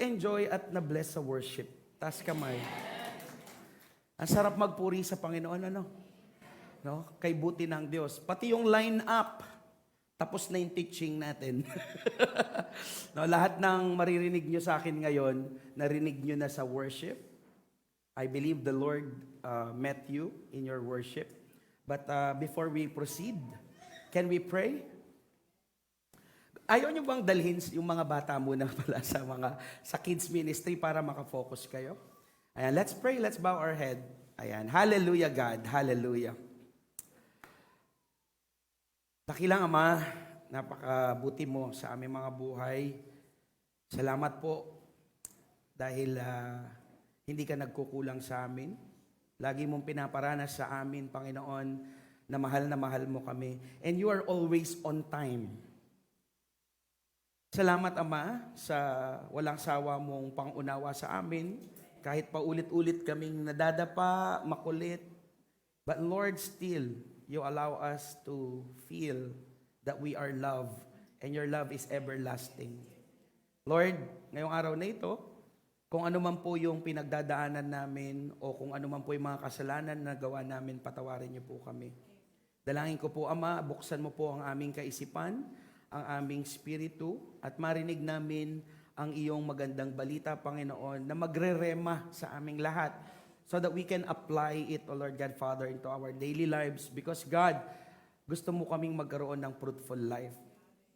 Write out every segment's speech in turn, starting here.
nag-enjoy at na-bless sa worship? Taas kamay. Ang sarap magpuri sa Panginoon, ano? No? Kay buti ng Diyos. Pati yung line up, tapos na yung teaching natin. No, lahat ng maririnig nyo sa akin ngayon, narinig nyo na sa worship. I believe the Lord met you in your worship. But before we proceed, can we pray? Ayaw nyo bang dalhin yung mga bata muna pala sa kids ministry para makafocus kayo? Ayan, let's pray, let's bow our head. Ayan, hallelujah God, hallelujah. Dakilang Ama, napakabuti mo sa aming mga buhay. Salamat po dahil hindi ka nagkukulang sa amin. Lagi mong pinaparanas sa amin, Panginoon, na mahal mo kami. And you are always on time. Salamat, Ama, sa walang sawa mong pangunawa sa amin. Kahit paulit-ulit kaming nadadapa, makulit. But Lord, still, you allow us to feel that we are loved. And your love is everlasting. Lord, ngayong araw na ito, kung ano man po yung pinagdadaanan namin o kung ano man po yung mga kasalanan na gawa namin, patawarin niyo po kami. Dalangin ko po, Ama, buksan mo po ang aming kaisipan, ang aming spiritu, at marinig namin ang iyong magandang balita, Panginoon, na magre-rema sa aming lahat so that we can apply it, O Lord God, Father, into our daily lives. Because God, gusto mo kaming magkaroon ng fruitful life.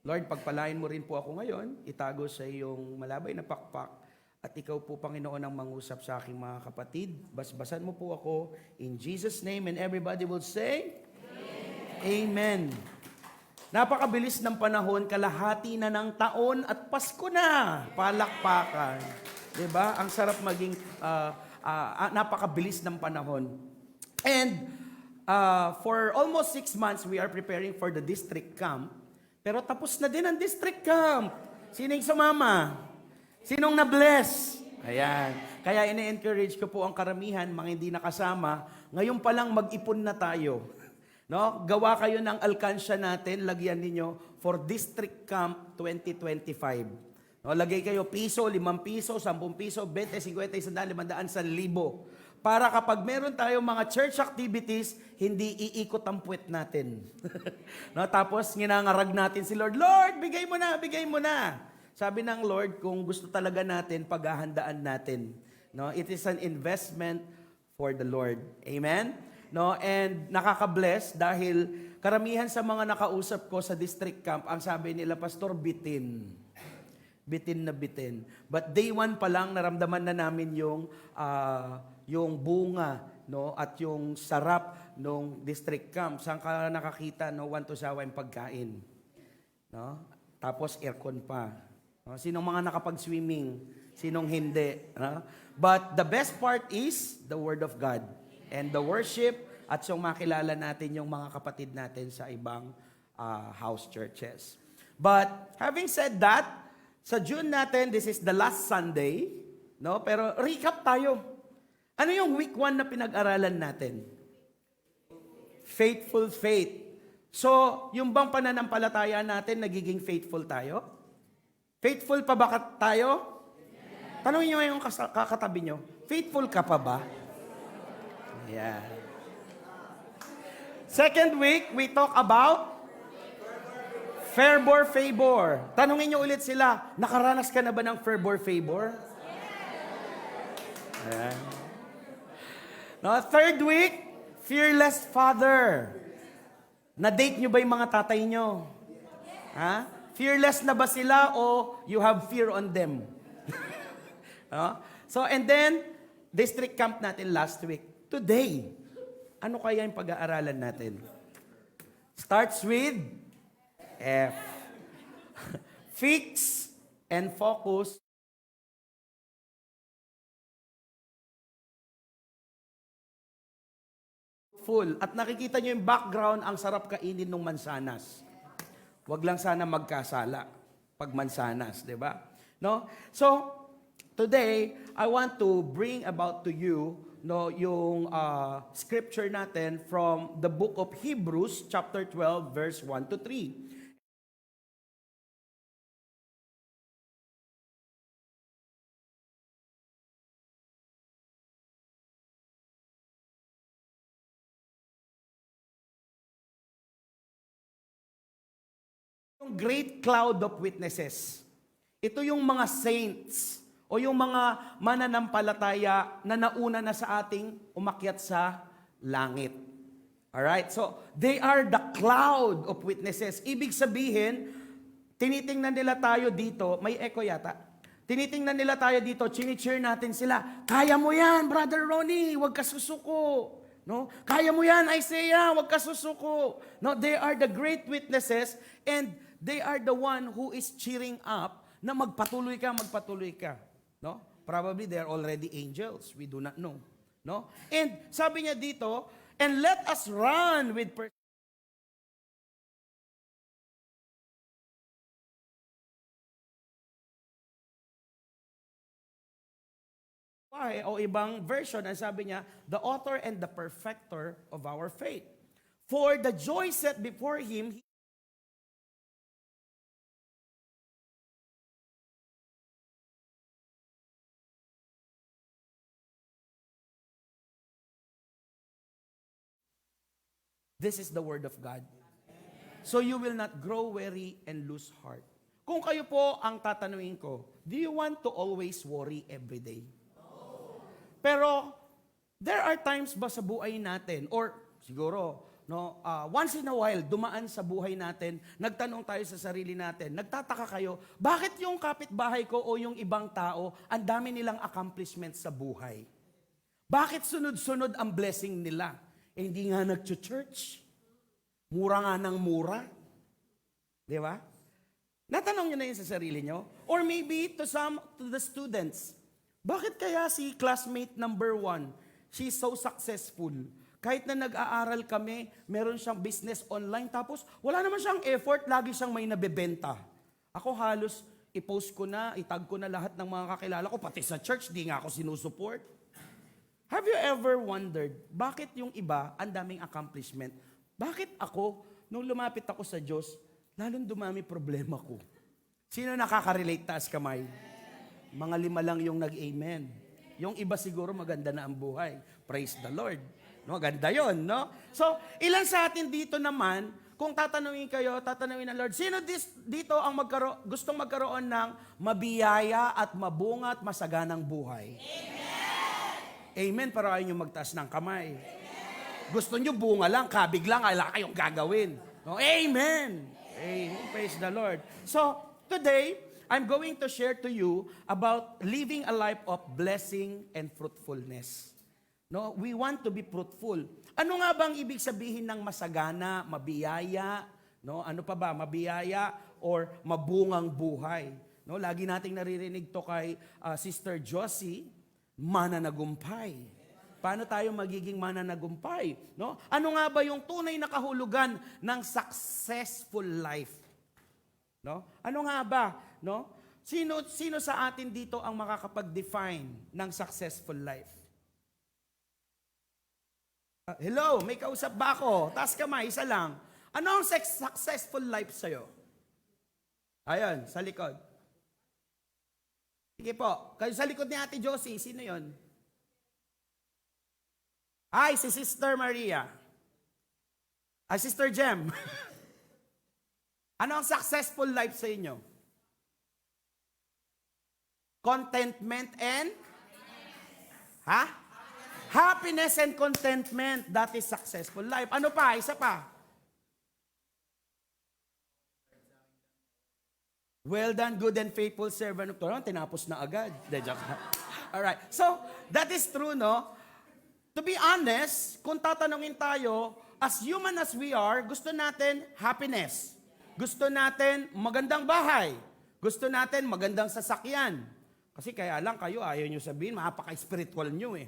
Lord, pagpalain mo rin po ako ngayon, itago sa iyong malabay na pakpak, at ikaw po, Panginoon, ang mangusap sa aking mga kapatid. Basbasan mo po ako in Jesus' name, and everybody will say, Amen. Napakabilis ng panahon, kalahati na ng taon at Pasko na. Palakpakan. Diba? Ang sarap maging napakabilis ng panahon. And for almost 6 months, we are preparing for the district camp. Pero tapos na din ang district camp. Sinong sumama? Sinong na-bless? Ayan. Kaya ine-encourage ko po ang karamihan, mga hindi nakasama, ngayon pa lang mag-ipon na tayo. No? Gawa kayo ng alkansya natin, lagyan ninyo for District Camp 2025. No? Lagay kayo piso, 5 piso, 10 piso, 20, 50, 100, 500, 1,000. Para kapag meron tayong mga church activities, hindi iikot ang puwet natin. No? Tapos nginangarag natin si Lord, Lord, bigay mo na, bigay mo na. Sabi ng Lord, kung gusto talaga natin, paghahandaan natin. No? It is an investment for the Lord. Amen? No, and nakaka-bless dahil karamihan sa mga nakausap ko sa district camp, ang sabi nila, Pastor, bitin. Bitin na bitin. But day 1 pa lang, naramdaman na namin yung bunga, no, at yung sarap ng district camp. Saan ka nakakita, no, wantusawa yung pagkain. No? Tapos aircon pa. No? Sinong mga nakapag-swimming? Sinong hindi? No? But the best part is the Word of God. And the worship, at yung makilala natin yung mga kapatid natin sa ibang house churches. But having said that, sa June natin, this is the last Sunday, no? Pero recap tayo. Ano yung week 1 na pinag-aralan natin? Faithful faith. So, yung bang pananampalataya natin, nagiging faithful tayo? Faithful pa ba tayo? Tanungin nyo yung kakatabi nyo, faithful ka pa ba? Yeah. Second week, we talk about fervor, favor. Tanungin nyo ulit sila, nakaranas ka na ba ng fervor, favor? Yeah. No, third week, fearless father. Na-date nyo ba yung mga tatay nyo? Ha? Fearless na ba sila o you have fear on them? No? So, and then, district camp natin last week. Today, ano kaya yung pag-aaralan natin? Starts with F. Fix and focus. Full. At nakikita nyo yung background, ang sarap kainin ng mansanas. Huwag lang sana magkasala pag mansanas, di ba? No? So, today, I want to bring about to you yung scripture natin from the book of Hebrews, chapter 12, verse 1 to 3. great cloud of witnesses. Ito yung mga saints o yung mga mananampalataya na nauna na sa ating umakyat sa langit. Alright? So, they are the cloud of witnesses. Ibig sabihin, tinitingnan nila tayo dito, may echo yata. Tinitingnan nila tayo dito, chini-cheer natin sila. Kaya mo yan, Brother Ronnie, huwag ka susuko. No? Kaya mo yan, Isaiah, huwag ka susuko. No, they are the great witnesses and they are the one who is cheering up na magpatuloy ka, magpatuloy ka. No? Probably they are already angels. We do not know. No? And sabi niya dito, and let us run with o ibang version, ang sabi niya, the author and the perfecter of our faith. For the joy set before him, this is the word of God. So you will not grow weary and lose heart. Kung kayo po ang tatanungin ko, do you want to always worry every day? Pero, there are times ba sa buhay natin, or siguro, no, once in a while, dumaan sa buhay natin, nagtanong tayo sa sarili natin, nagtataka kayo, bakit yung kapitbahay ko o yung ibang tao, ang dami nilang accomplishments sa buhay? Bakit sunod-sunod ang blessing nila? Eh, hindi nga nag-church. Mura nga ng mura. Di ba? Natanong nyo na yun sa sarili nyo? Or maybe to the students, bakit kaya si classmate number 1, she's so successful? Kahit na nag-aaral kami, meron siyang business online, tapos wala naman siyang effort, lagi siyang may nabebenta. Ako halos, i-post ko na, itag ko na lahat ng mga kakilala ko, pati sa church, di nga ako sinusuport. Have you ever wondered, bakit yung iba, ang daming accomplishment? Bakit ako, nung lumapit ako sa Diyos, lalong dumami problema ko? Sino nakaka-relate? Taas kamay. Mga 5 lang yung nag-amen. Yung iba siguro maganda na ang buhay. Praise the Lord. No, ganda yon, no? So, ilan sa atin dito naman, kung tatanungin kayo, tatanungin ng Lord, sino dito ang gustong magkaroon ng mabiyaya at mabunga at masaganang buhay? Amen! Amen, pero ayaw nyo magtaas ng kamay. Amen. Gusto nyo bunga lang, kabig lang, wala kayong gagawin. No? Amen! Amen! Praise the Lord. So, today, I'm going to share to you about living a life of blessing and fruitfulness. No, we want to be fruitful. Ano nga bang ibig sabihin ng masagana, mabiyaya, no? Ano pa ba? Mabiyaya or mabungang buhay. No, lagi nating naririnig to kay Sister Josie, mananagumpay. Paano tayo magiging mananagumpay? No? Ano nga ba yung tunay na kahulugan ng successful life? No? Ano nga ba? No? Sino sa atin dito ang makakapag-define ng successful life? Hello, may kausap ba ako? Taas kamay, isa lang. Ano ang successful life sa'yo? Ayun, sa likod. Sige po, kayo sa likod ni Ate Josie, sino yon? Ay, si Sister Maria. Ay, Sister Jem. Ano ang successful life sa inyo? Contentment and? Ha? Happiness and contentment. That is successful life. Ano pa? Isa pa. Well done, good and faithful servant of the Lord. Tinapos na agad. Alright. So, that is true, no? To be honest, kung tatanungin tayo, as human as we are, gusto natin happiness. Gusto natin magandang bahay. Gusto natin magandang sasakyan. Kasi kaya lang kayo, ayaw nyo sabihin, mapaka-spiritual nyo eh.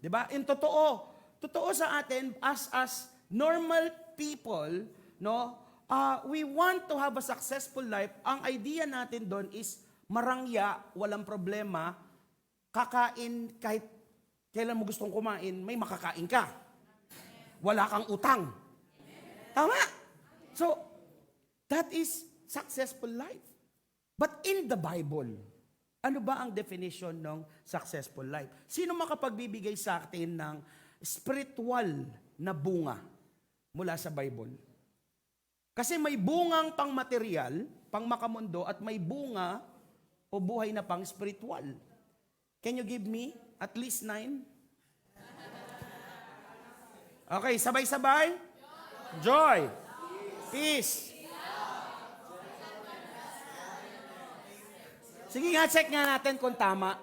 Diba? In totoo sa atin, as normal people, no, we want to have a successful life. Ang idea natin doon is marangya, walang problema, kakain kahit kailan mo gustong kumain, may makakain ka. Wala kang utang. Tama? So, that is successful life. But in the Bible, ano ba ang definition ng successful life? Sino makapagbibigay sa atin ng spiritual na bunga mula sa Bible? Kasi may bungang pang material, pang makamundo, at may bunga o buhay na pang spiritual. Can you give me at least 9? Okay, sabay-sabay. Joy. Peace. Sige nga, check nga natin kung tama.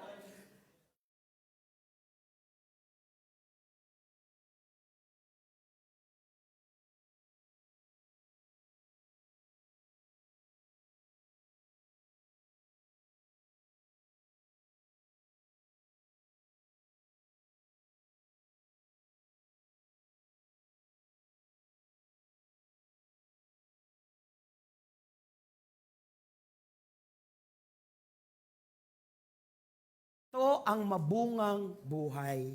Ito ang mabungang buhay.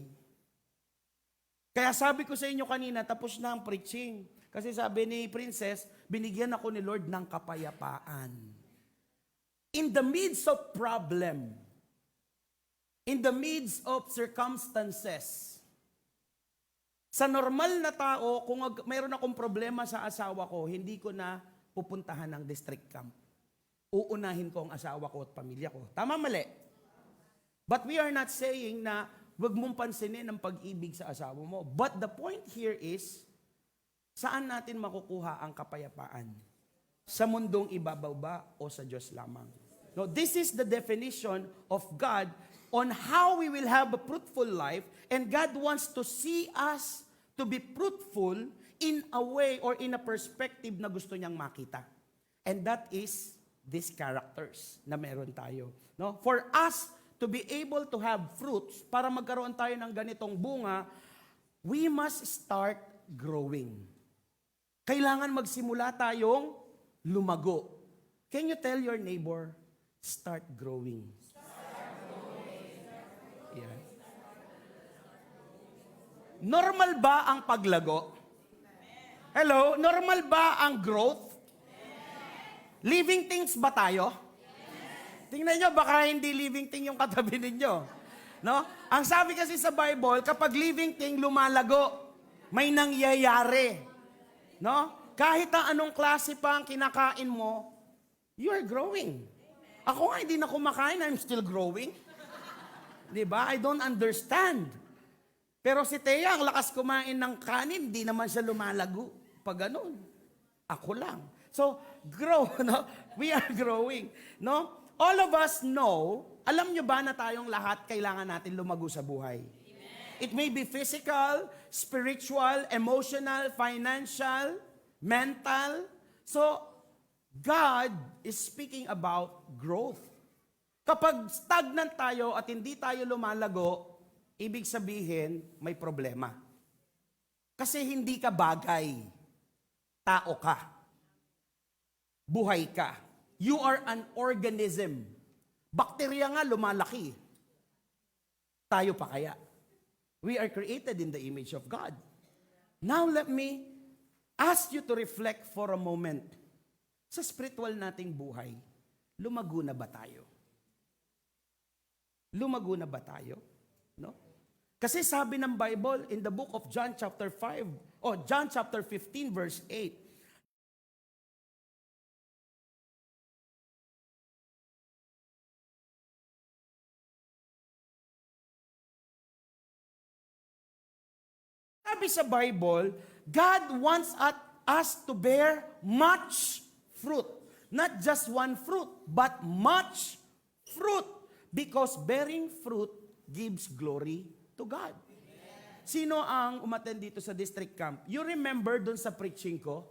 Kaya sabi ko sa inyo kanina, tapos na ang preaching. Kasi sabi ni Princess, binigyan ako ni Lord ng kapayapaan. In the midst of problem, in the midst of circumstances, sa normal na tao, kung mayroon akong problema sa asawa ko, hindi ko na pupuntahan ng district camp. Uunahin ko ang asawa ko at pamilya ko. Tama, mali? But we are not saying na wag mong pansinin ang pag-ibig sa asawa mo. But the point here is, saan natin makukuha ang kapayapaan? Sa mundong ibabaw ba o sa Diyos lamang? No, this is the definition of God on how we will have a fruitful life, and God wants to see us to be fruitful in a way or in a perspective na gusto niyang makita. And that is these characters na meron tayo. No? For us to be able to have fruits, para magkaroon tayo ng ganitong bunga, we must start growing. Kailangan magsimula tayong lumago. Can you tell your neighbor, start growing? Yeah. Normal ba ang paglago? Hello? Normal ba ang growth? Living things ba tayo? Tingnan nyo, baka hindi living thing yung katabi ninyo. No? Ang sabi kasi sa Bible, kapag living thing lumalago, may nangyayari. No? Kahit ang anong klase pa ang kinakain mo, you are growing. Ako nga, hindi na kumakain, I'm still growing. Diba? I don't understand. Pero si Thea, ang lakas kumain ng kanin, hindi naman siya lumalago. Pag ganun. Ako lang. So, grow, no? We are growing, no? All of us know, alam nyo ba na tayong lahat kailangan natin lumago sa buhay? Amen. It may be physical, spiritual, emotional, financial, mental. So, God is speaking about growth. Kapag stagnant tayo at hindi tayo lumalago, ibig sabihin, may problema. Kasi hindi ka bagay. Tao ka. Buhay ka. You are an organism. Bakterya nga lumalaki. Tayo pa kaya? We are created in the image of God. Now let me ask you to reflect for a moment. Sa spiritual nating buhay, lumago na ba tayo? Lumago na ba tayo? No? Kasi sabi ng Bible in the book of John chapter 5, John chapter 15 verse 8, sabi sa Bible, God wants us to bear much fruit. Not just one fruit, but much fruit. Because bearing fruit gives glory to God. Sino ang umattend dito sa district camp? You remember dun sa preaching ko?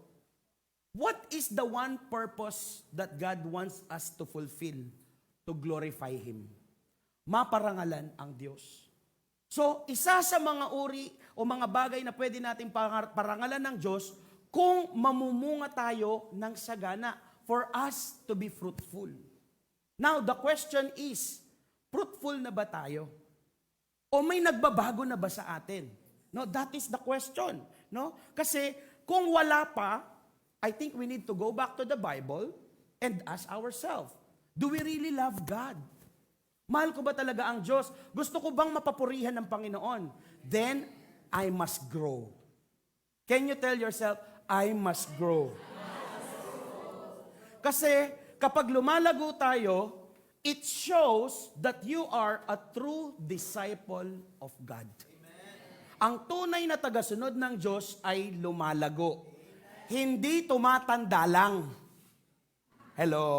What is the one purpose that God wants us to fulfill to glorify Him? Maparangalan ang Diyos. So, isa sa mga uri o mga bagay na pwede natin parangalan ng Diyos kung mamumunga tayo ng sagana for us to be fruitful. Now, the question is, fruitful na ba tayo? O may nagbabago na ba sa atin? No, that is the question. No? Kasi kung wala pa, I think we need to go back to the Bible and ask ourselves, do we really love God? Mahal ko ba talaga ang Diyos? Gusto ko bang mapapurihan ng Panginoon? Then, I must grow. Can you tell yourself, I must grow? Kasi kapag lumalago tayo, it shows that you are a true disciple of God. Ang tunay na tagasunod ng Diyos ay lumalago. Hindi tumatanda lang. Hello?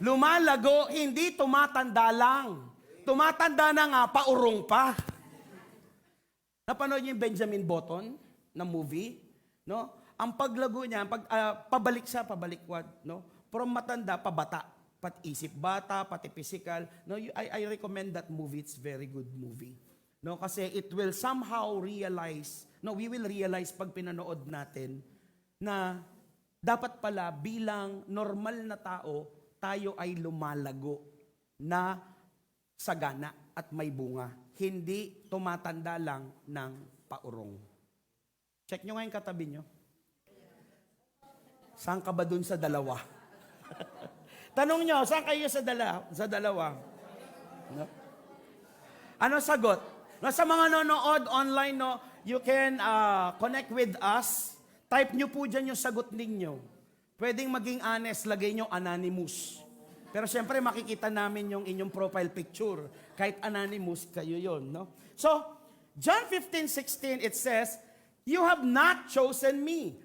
Lumalago, hindi tumatanda lang. Tumatanda na nga, paurong pa. Napanood niyo yung Benjamin Button na movie? No? Ang paglago niya, pabalik siya, pabalikwad. No? From matanda, pabata. Pati isip bata, pati physical. No? I recommend that movie. It's very good movie. No, kasi it will somehow realize, no, we will realize pag pinanood natin na dapat pala bilang normal na tao, tayo ay lumalago na sagana at may bunga. Hindi tumatanda lang ng paurong. Check nyo nga yung katabi nyo. Saan ka ba dun sa dalawa? Tanong nyo, saan kayo sa dalawa? No? Ano sagot? No, sa mga nanonood online, no, you can connect with us. Type nyo po dyan yung sagot ninyo. Pwedeng maging honest, lagay nyo anonymous. Pero siyempre makikita namin yung inyong profile picture. Kahit anonymous, kayo yon, no? So, John 15:16, it says, "You have not chosen me."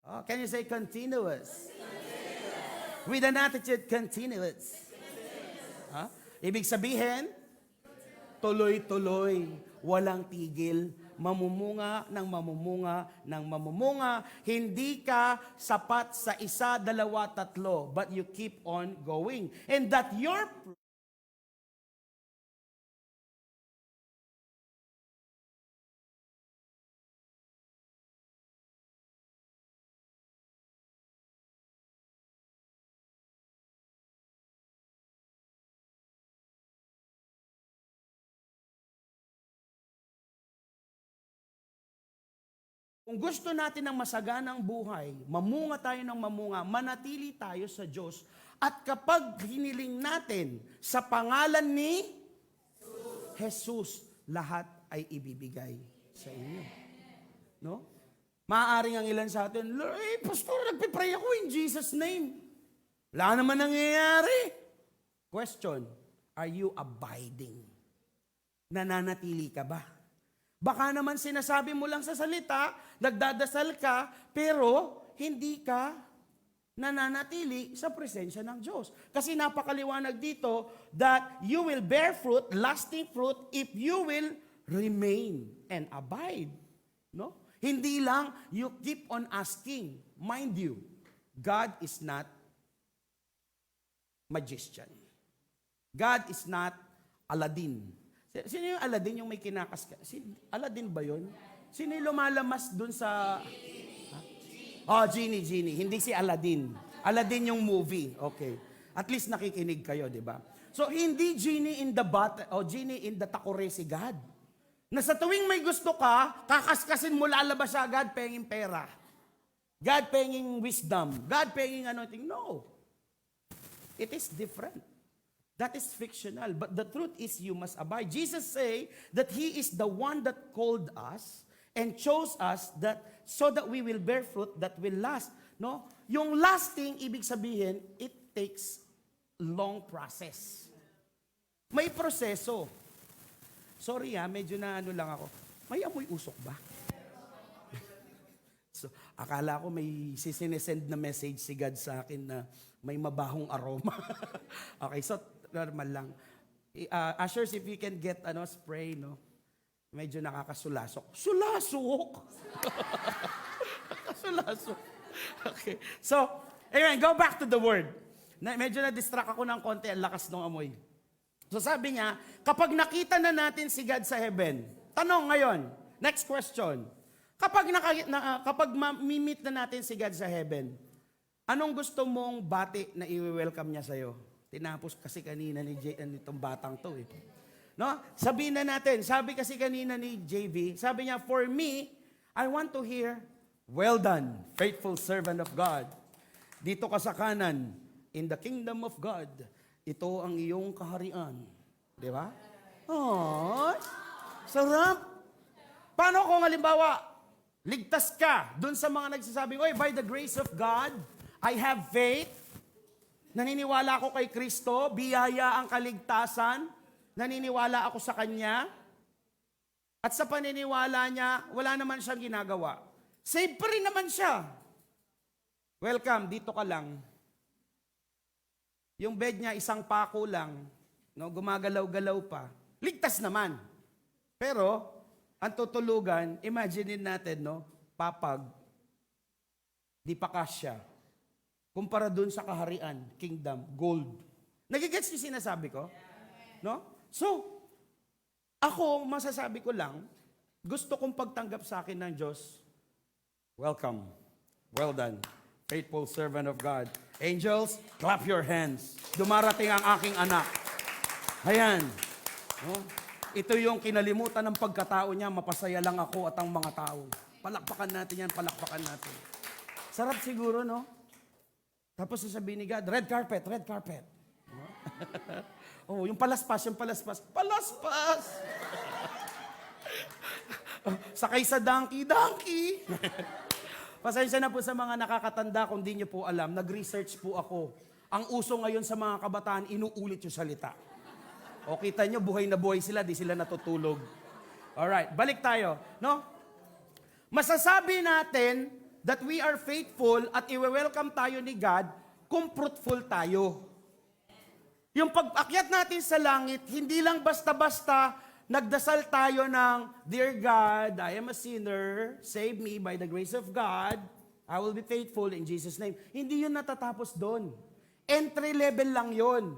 Oh, can you say continuous? With an attitude, continuous. Huh? Ibig sabihin, tuloy-tuloy, walang tigil, mamumunga ng mamumunga ng mamumunga. Hindi ka sapat sa isa, dalawa, tatlo, but you keep on going. And that your kung gusto natin ng masaganang buhay, mamunga tayo ng mamunga, manatili tayo sa Diyos, at kapag hiniling natin sa pangalan ni Jesus, lahat ay ibibigay sa inyo. No? Maaaring ang ilan sa atin, Pastor, nagpipray ako in Jesus' name. Wala naman nangyayari. Question, are you abiding? Nananatili ka ba? Baka naman sinasabi mo lang sa salita, nagdadasal ka, pero hindi ka nananatili sa presensya ng Diyos. Kasi napakaliwanag dito that you will bear fruit, lasting fruit, if you will remain and abide. No? Hindi lang you keep on asking. Mind you, God is not magician. God is not Aladdin. Sino yung Aladdin, yung may kinakas? Aladdin ba yun? Sino yung lumalamas dun sa... Oh, Genie. Hindi si Aladdin. Aladdin yung movie. Okay. At least nakikinig kayo, di ba? So, hindi Genie in the bottle, o Genie in the takore si God. Na sa tuwing may gusto ka, kakaskasin mo, lalabas siya, God penging pera. God penging wisdom. God penging anointing. No. It is different. That is fictional. But the truth is you must abide. Jesus say that He is the one that called us and chose us that so that we will bear fruit that will last. No? Yung lasting, ibig sabihin, it takes long process. May proseso. Sorry medyo na ano lang ako. May amoy usok ba? So, akala ko may sinesend na message si God sa akin na may mabahong aroma. Okay, so normal lang. Ushers, if you can get spray, no? Medyo nakakasulasok. Sulasok! Sulasok. Okay. So, anyway, go back to the word. Medyo na-distract ako ng konti, ang lakas ng amoy. So sabi niya, kapag nakita na natin si God sa heaven, tanong ngayon, next question. Kapag ma-meet na natin si God sa heaven, anong gusto mong bati na i-welcome niya sa'yo? Tinapos kasi kanina nitong batang to eh. No? Sabihin na natin, sabi kasi kanina ni JV, sabi niya, for me, I want to hear, Well done, faithful servant of God. Dito ka sa kanan, in the kingdom of God, ito ang iyong kaharian. Di ba? Oh, sarap. Paano kung halimbawa, ligtas ka dun sa mga nagsasabing, oy, by the grace of God, I have faith, naniniwala ako kay Kristo, biyaya ang kaligtasan, naniniwala ako sa Kanya, at sa paniniwala niya, wala naman siyang ginagawa. Save pa rin naman siya. Welcome, dito ka lang. Yung bed niya, isang pako lang, no, gumagalaw-galaw pa. Ligtas naman. Pero, ang tutulugan, imaginein natin, no, papag, di pa kasya. Kumpara dun sa kaharian, kingdom, gold. Nagigets niyo sinasabi ko? No? So, ako, masasabi ko lang, gusto kong pagtanggap sa akin ng Diyos. Welcome. Well done. Faithful servant of God. Angels, clap your hands. Dumarating ang aking anak. Ayan. No? Ito yung kinalimutan ng pagkatao niya, mapasaya lang ako at ang mga tao. Palakpakan natin yan, palakpakan natin. Sarap siguro, no? Tapos sasabihin ni God, red carpet, red carpet. No? Oh, yung palaspas, yung palaspas. Palaspas! Sakay sa donkey, donkey! Pasensya na po sa mga nakakatanda kung di nyo po alam, nag-research po ako. Ang uso ngayon sa mga kabataan, inuulit yung salita. O kita nyo, buhay na buhay sila, di sila natutulog. Alright, balik tayo. No? Masasabi natin that we are faithful at i-welcome tayo ni God kung fruitful tayo. Yung pag-akyat natin sa langit, hindi lang basta-basta nagdasal tayo ng, Dear God, I am a sinner, save me by the grace of God, I will be faithful in Jesus' name. Hindi yun natatapos doon. Entry level lang yun.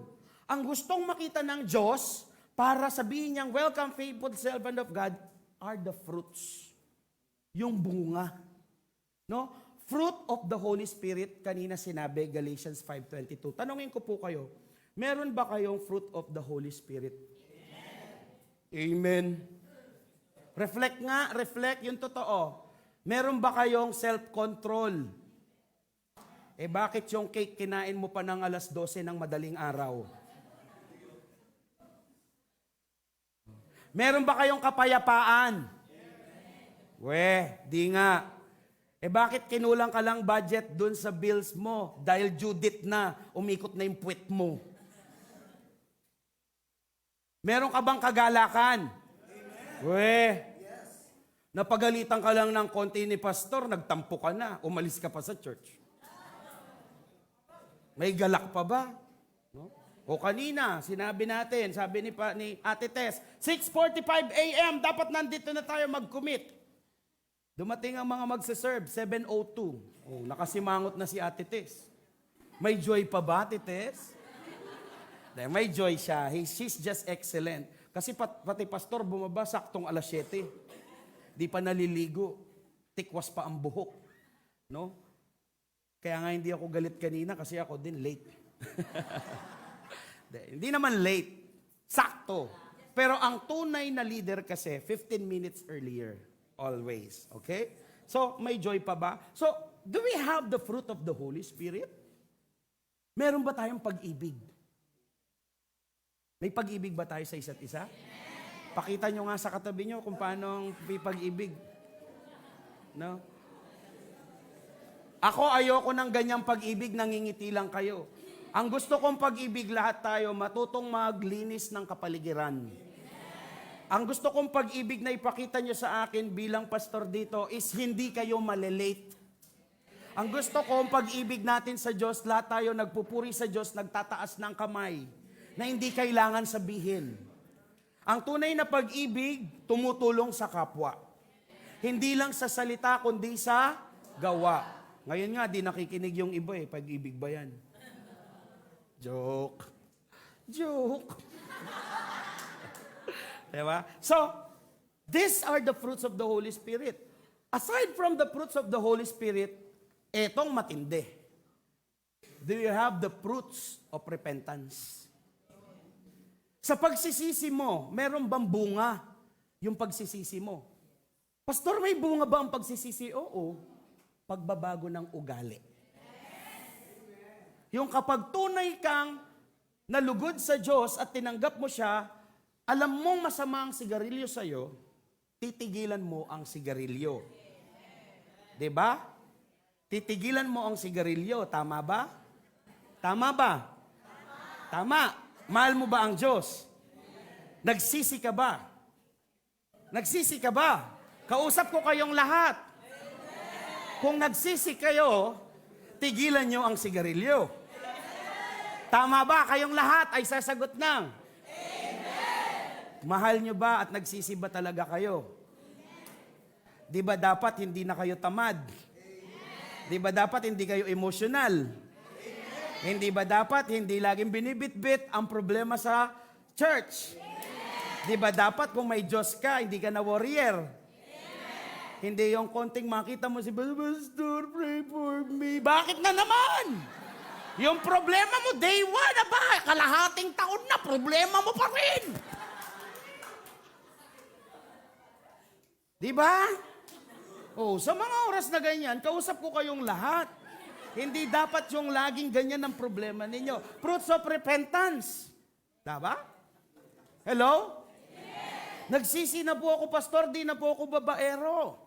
Ang gustong makita ng Diyos, para sabihin niyang, welcome, faithful servant of God, are the fruits. Yung bunga. No? Fruit of the Holy Spirit, kanina sinabi, Galatians 5:22. Tanungin ko po kayo, meron ba kayong fruit of the Holy Spirit? Amen. Reflect nga, reflect yung totoo. Meron ba kayong self-control? Eh bakit yung cake kinain mo pa ng 12:00 ng madaling araw? Meron ba kayong kapayapaan? Di nga. Eh bakit kinulang ka lang budget dun sa bills mo dahil due date na, umikot na yung puwet mo? Meron ka bang kagalakan? Napagalitan ka lang ng konti ni pastor, nagtampo ka na, umalis ka pa sa church. May galak pa ba? No? O kanina, sinabi natin, sabi ni Ate Tess, 6:45 a.m., dapat nandito na tayo mag-commit. Dumating ang mga magsaserve, 7:02. Oh, nakasimangot na si Ate Tess. May joy pa ba, Ate Tess? May joy siya. She's just excellent. Kasi pati pastor bumaba saktong 7:00. Di pa naliligo. Tikwas pa ang buhok. No? Kaya nga hindi ako galit kanina kasi ako din late. Hindi naman late. Sakto. Pero ang tunay na leader kasi 15 minutes earlier. Always. Okay? So, may joy pa ba? So, do we have the fruit of the Holy Spirit? Meron ba tayong pag-ibig? May pag-ibig ba tayo sa isa't isa? Pakita nyo nga sa katabi nyo kung paano may pag-ibig. No? Ako ayoko ng ganyang pag-ibig, nangingiti lang kayo. Ang gusto kong pag-ibig, lahat tayo matutong maglinis ng kapaligiran. Ang gusto kong pag-ibig na ipakita nyo sa akin bilang pastor dito is hindi kayo malelate. Ang gusto kong pag-ibig natin sa Diyos, lahat tayo nagpupuri sa Diyos, nagtataas ng kamay, na hindi kailangan sabihin. Ang tunay na pag-ibig, tumutulong sa kapwa. Hindi lang sa salita, kundi sa gawa. Ngayon nga, di nakikinig yung iba eh. Pag-ibig ba yan? Joke. Joke. Diba? So, these are the fruits of the Holy Spirit. Aside from the fruits of the Holy Spirit, etong matindi. Do you have the fruits of repentance? Sa pagsisisi mo, meron bang bunga yung pagsisisi mo? Pastor, may bunga ba ang pagsisisi? Oo. pagbabago ng ugali. Yung kapag tunay kang nalugod sa Diyos at tinanggap mo siya, alam mong masama ang sigarilyo sa'yo, titigilan mo ang sigarilyo. Diba? Titigilan mo ang sigarilyo. Tama ba? Tama ba? Tama. Mahal mo ba ang Diyos? Nagsisi ka ba? Nagsisi ka ba? Kausap ko kayong lahat. Kung nagsisi kayo, tigilan nyo ang sigarilyo. Tama ba? Kayong lahat ay sasagot ng mahal nyo ba at nagsisi ba talaga kayo? Di ba dapat hindi na kayo tamad? Di ba dapat hindi kayo emosyonal? Hindi ba dapat hindi laging binibitbit ang problema sa church? Di ba dapat kung may Diyos ka, hindi ka na warrior? Hindi yung konting makita mo si Pastor, pray for me. Bakit na naman? Yung problema mo, day one na ba? Kalahating taon na, problema mo pa rin. Di ba? Oh, sa mga oras na ganyan, kausap ko kayong lahat. Hindi dapat yung laging ganyan ang problema ninyo. Fruits of repentance. Diba? Hello? Yes. Nagsisi na po ako, pastor, di na po ako babaero.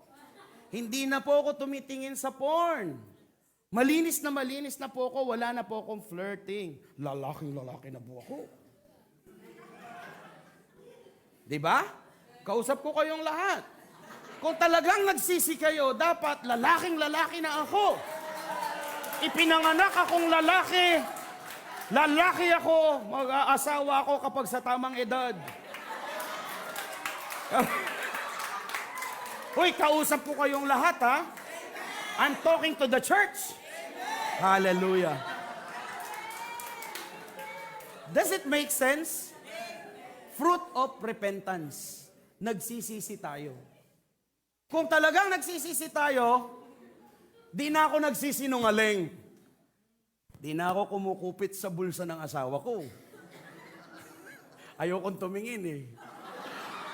Hindi na po ako tumitingin sa porn. Malinis na po ako, wala na po akong flirting. Lalaking-lalaki na po ako. Diba? Kausap ko kayong lahat. Kung talagang nagsisi kayo, dapat lalaking-lalaki na ako. Ipinanganak akong lalaki. Lalaki ako, mag-aasawa ako kapag sa tamang edad. Uy, kausap ko kayong lahat, ha? I'm talking to the church. Hallelujah. Does it make sense? Fruit of repentance. Nagsisisi tayo. Kung talagang nagsisisi tayo, di na ako nagsisinungaling. Di na ako kumukupit sa bulsa ng asawa ko. Ayokong tumingin eh.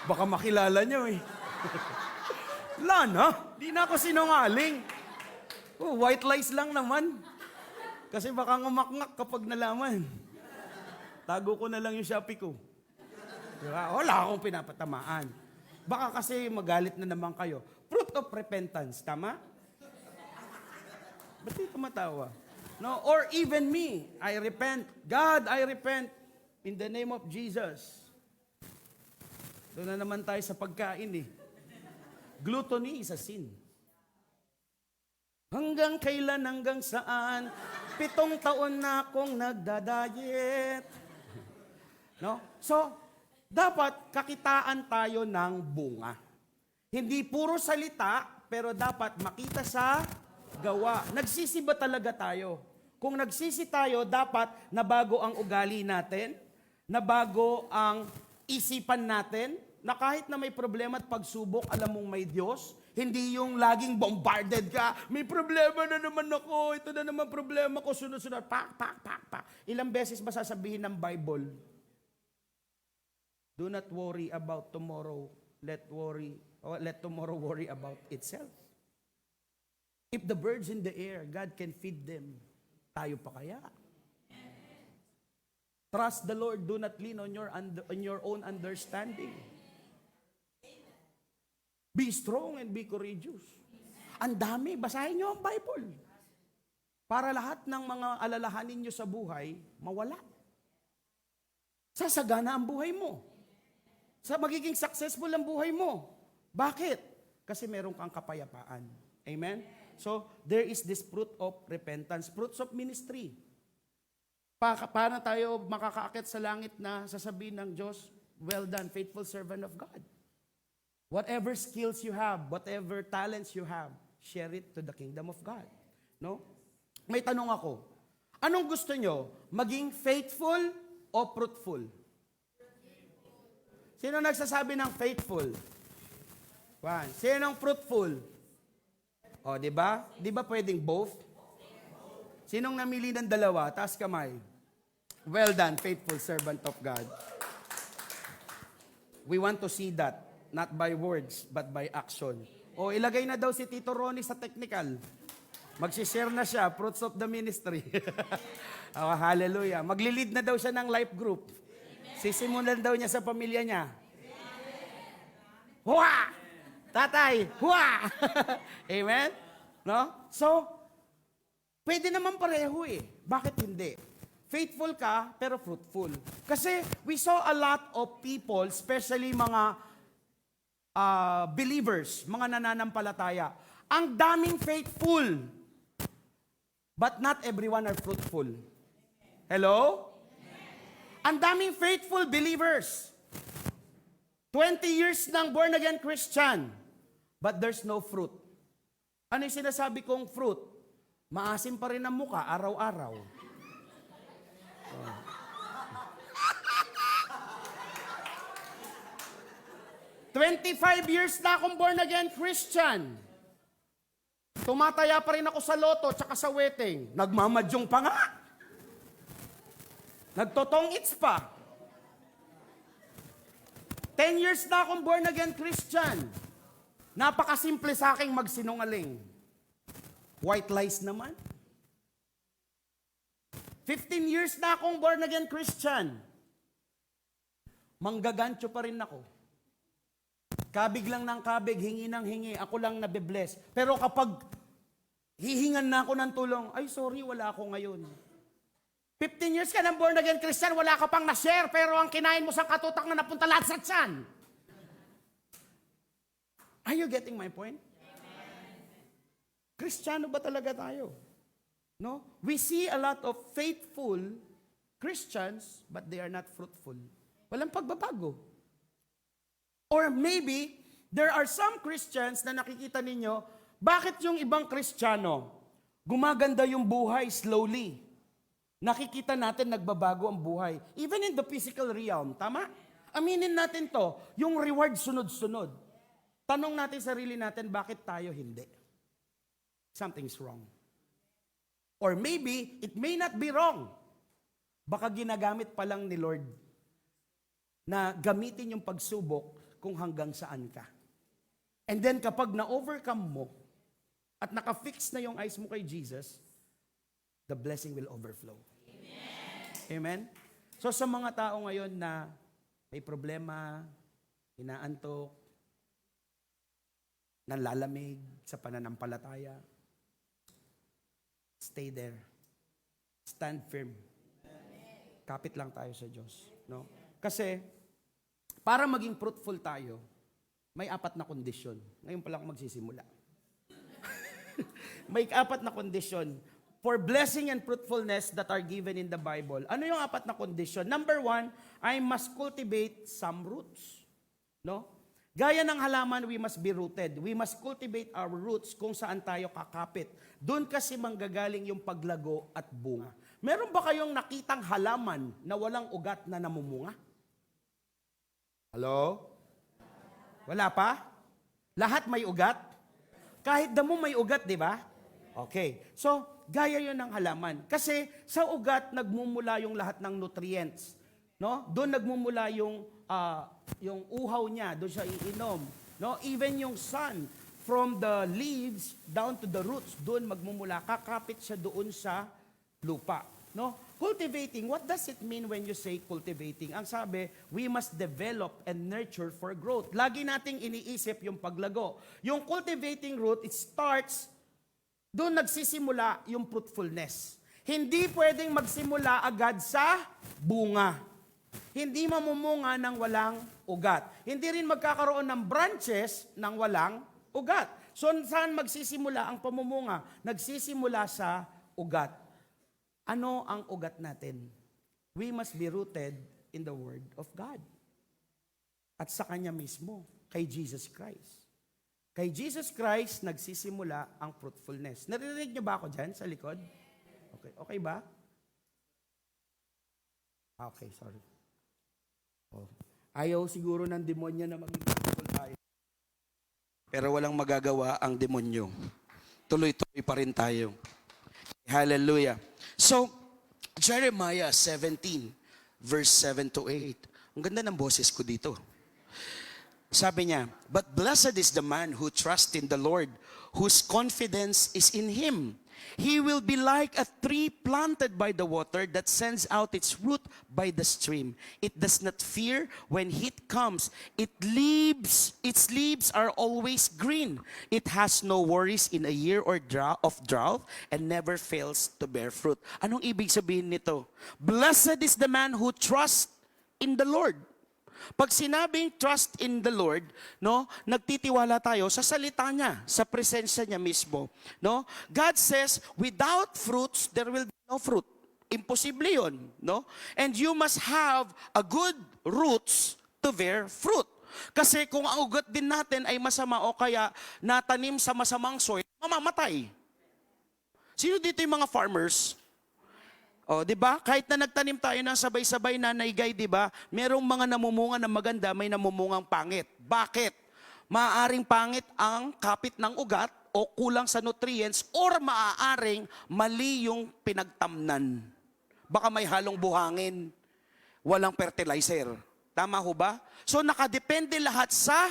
Baka makilala nyo eh. Wala na. Di na ako sinungaling. Oh, white lies lang naman. Kasi baka ngumakngak kapag nalaman. Tago ko na lang yung Shopee ko. Diba? Wala akong pinapatamaan. Baka kasi magalit na naman kayo. Fruit of repentance, tama? Ba't di tumatawa? No, or even me, I repent. God, I repent in the name of Jesus. Doon na naman tayo sa pagkain eh. Gluttony is a sin. Hanggang kailan, hanggang saan? 7 taon na akong nagda-diet. No? So, dapat kakitaan tayo ng bunga. Hindi puro salita, pero dapat makita sa gawa. Nagsisi ba talaga tayo? Kung nagsisi tayo, dapat nabago ang ugali natin, nabago ang isipan natin, na kahit na may problema at pagsubok, alam mong may Diyos, hindi yung laging bombarded ka, may problema na naman ako, ito na naman problema ko, sunod-sunod, pak. Ilang beses ba sasabihin ng Bible? Do not worry about tomorrow. Let tomorrow worry about itself. If the birds in the air, God can feed them. Tayo pa kaya? Trust the Lord. Do not lean on your own understanding. Be strong and be courageous. Ang dami. Basahin niyo ang Bible. Para lahat ng mga alalahanin niyo sa buhay, mawala. Sasagana ang buhay mo. Sa magiging successful ang buhay mo. Bakit? Kasi meron kang kapayapaan. Amen? So, there is this fruit of repentance, fruits of ministry. Paano tayo makakaakit sa langit na sasabihin ng Diyos, well done, faithful servant of God. Whatever skills you have, whatever talents you have, share it to the kingdom of God. No? May tanong ako. Anong gusto nyo? Maging faithful o fruitful? Sino nagsasabi ng faithful? One. Sino ng fruitful? O, di ba? Di ba pwedeng both? Sinong namili ng dalawa? Taas kamay. Well done, faithful servant of God. We want to see that, not by words, but by action. O, ilagay na daw si Tito Ronnie sa technical. Magsishare na siya, fruits of the ministry. Oh, hallelujah. Magli-lead na daw siya ng life group. Sisimulan daw niya sa pamilya niya. Hua! Tatay, hua! Amen? No? So, pwede naman pareho eh. Bakit hindi? Faithful ka, pero fruitful. Kasi we saw a lot of people, especially mga believers, mga nananampalataya. Ang daming faithful, but not everyone are fruitful. Hello? Ang daming faithful believers. 20 years nang born again Christian, but there's no fruit. Ano yung sinasabi kong fruit? Maasim pa rin ang muka araw-araw. 25 years na akong born again Christian. Tumataya pa rin ako sa loto tsaka sa wedding. Nagmamadyong pa nga. Nagtotong-its pa. 10 years na akong born again Christian. Napakasimple sa aking magsinungaling. White lies naman. 15 years na akong born again Christian. Manggagancho pa rin ako. Kabig lang ng kabig, hingi ng hingi, ako lang nabibless. Pero kapag hihingan na ako ng tulong, ay sorry, wala ako ngayon. 15 years ka ng born again Christian, wala ka pang na-share, pero ang kinain mo sa katutak na napunta lahat sa tiyan. Are you getting my point? Kristiyano ba talaga tayo? No? We see a lot of faithful Christians, but they are not fruitful. Walang pagbabago. Or maybe, there are some Christians na nakikita ninyo, bakit yung ibang Kristiyano, gumaganda yung buhay slowly. Nakikita natin nagbabago ang buhay. Even in the physical realm, tama? Aminin natin to, yung reward sunod-sunod. Tanong natin sarili natin, bakit tayo hindi? Something's wrong. Or maybe, it may not be wrong. Baka ginagamit pa lang ni Lord na gamitin yung pagsubok kung hanggang saan ka. And then kapag na-overcome mo at naka-fix na yung eyes mo kay Jesus, the blessing will overflow. Amen? Amen? So sa mga tao ngayon na may problema, inaantok, nanlalamig sa pananampalataya, stay there. Stand firm. Kapit lang tayo sa Diyos. No? Kasi, para maging fruitful tayo, may 4 na kondisyon. Ngayon pa lang ako magsisimula. May 4 na kondisyon for blessing and fruitfulness that are given in the Bible. Ano yung 4 na kondisyon? Number 1, I must cultivate some roots. No? Gaya ng halaman, we must be rooted. We must cultivate our roots kung saan tayo kakapit. Doon kasi manggagaling yung paglago at bunga. Meron ba kayong nakitang halaman na walang ugat na namumunga? Hello? Wala pa? Lahat may ugat? Kahit damo may ugat, di ba? Okay. So, gaya yun ng halaman. Kasi sa ugat, nagmumula yung lahat ng nutrients. No? Doon nagmumula yung uhaw niya, doon siya iinom. No? Even yung sun, from the leaves down to the roots, doon magmumula. Kakapit siya doon sa lupa. No? Cultivating, what does it mean when you say cultivating? Ang sabi, we must develop and nurture for growth. Lagi nating iniisip yung paglago. Yung cultivating root, it starts, doon nagsisimula yung fruitfulness. Hindi pwedeng magsimula agad sa bunga. Hindi mamumunga ng walang ugat. Hindi rin magkakaroon ng branches ng walang ugat. So, saan magsisimula ang pamumunga? Nagsisimula sa ugat. Ano ang ugat natin? We must be rooted in the Word of God. At sa Kanya mismo, kay Jesus Christ. Kay Jesus Christ, nagsisimula ang fruitfulness. Naririnig niyo ba ako dyan sa likod? Okay, okay ba? Okay, sorry. Oh. Ayaw siguro ng demonyo na maging fruitful tayo. Pero walang magagawa ang demonyo. Tuloy-tuloy pa rin tayo. Hallelujah. So, Jeremiah 17, verse 7 to 8. Ang ganda ng boses ko dito. Sabi niya, but blessed is the man who trusts in the Lord, whose confidence is in Him. He will be like a tree planted by the water that sends out its root by the stream. It does not fear when heat comes. Its leaves are always green. It has no worries in a year of drought and never fails to bear fruit. Anong ibig sabihin nito? Blessed is the man who trusts in the Lord. Pag sinabing trust in the Lord, no, nagtitiwala tayo sa salita niya, sa presensya niya mismo, no? God says, without fruits there will be no fruit. Imposible 'yon, no? And you must have a good roots to bear fruit. Kasi kung ang ugat din natin ay masama o kaya natanim sa masamang soil, mamamatay. Sino dito yung mga farmers? Oh, 'di ba? Kahit na nagtanim tayo ng sabay-sabay na naigay, 'di ba? Merong mga namumunga na maganda, may namumungang pangit. Bakit? Maaaring pangit ang kapit ng ugat o kulang sa nutrients or maaaring mali yung pinagtamnan. Baka may halong buhangin, walang fertilizer. Tama ho ba? So nakadepende lahat sa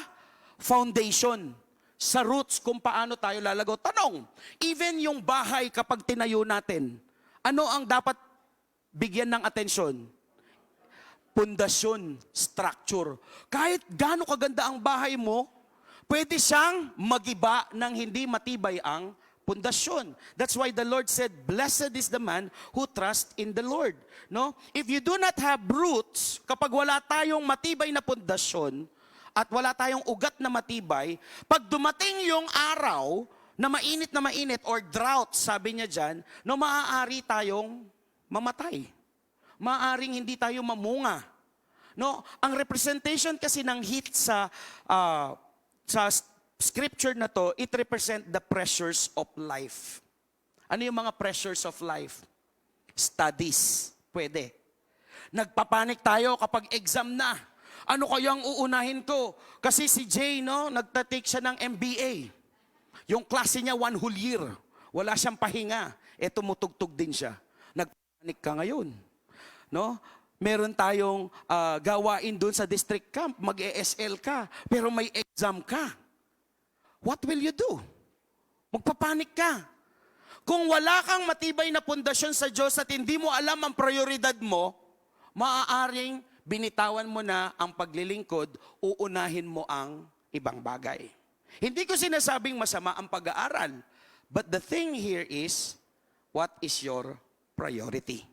foundation, sa roots kung paano tayo lalago. Tanong, even yung bahay kapag tinayo natin, ano ang dapat bigyan ng atensyon? Pundasyon, structure. Kahit gaano kaganda ang bahay mo, pwede siyang magiba ng hindi matibay ang pundasyon. That's why the Lord said, blessed is the man who trusts in the Lord. No? If you do not have roots, kapag wala tayong matibay na pundasyon, at wala tayong ugat na matibay, pag dumating yung araw na mainit or drought, sabi niya dyan, no, maaari tayong mamatay. Maaring hindi tayo mamunga. No, ang representation kasi ng heat sa scripture na to, it represent the pressures of life. Ano yung mga pressures of life? Studies, pwede. Nagpapanik tayo kapag exam na. Ano kayang uunahin ko? Kasi si Jay, no, nagtatake siya ng MBA. Yung klase niya 1 whole year. Wala siyang pahinga. Tumutugtog din siya. Nagpanik ka ngayon. No? Meron tayong gawain doon sa district camp. Mag-ESL ka. Pero may exam ka. What will you do? Magpapanik ka. Kung wala kang matibay na pundasyon sa Diyos at hindi mo alam ang prioridad mo, maaaring binitawan mo na ang paglilingkod, uunahin mo ang ibang bagay. Hindi ko sinasabing masama ang pag-aaral. But the thing here is, what is your priority?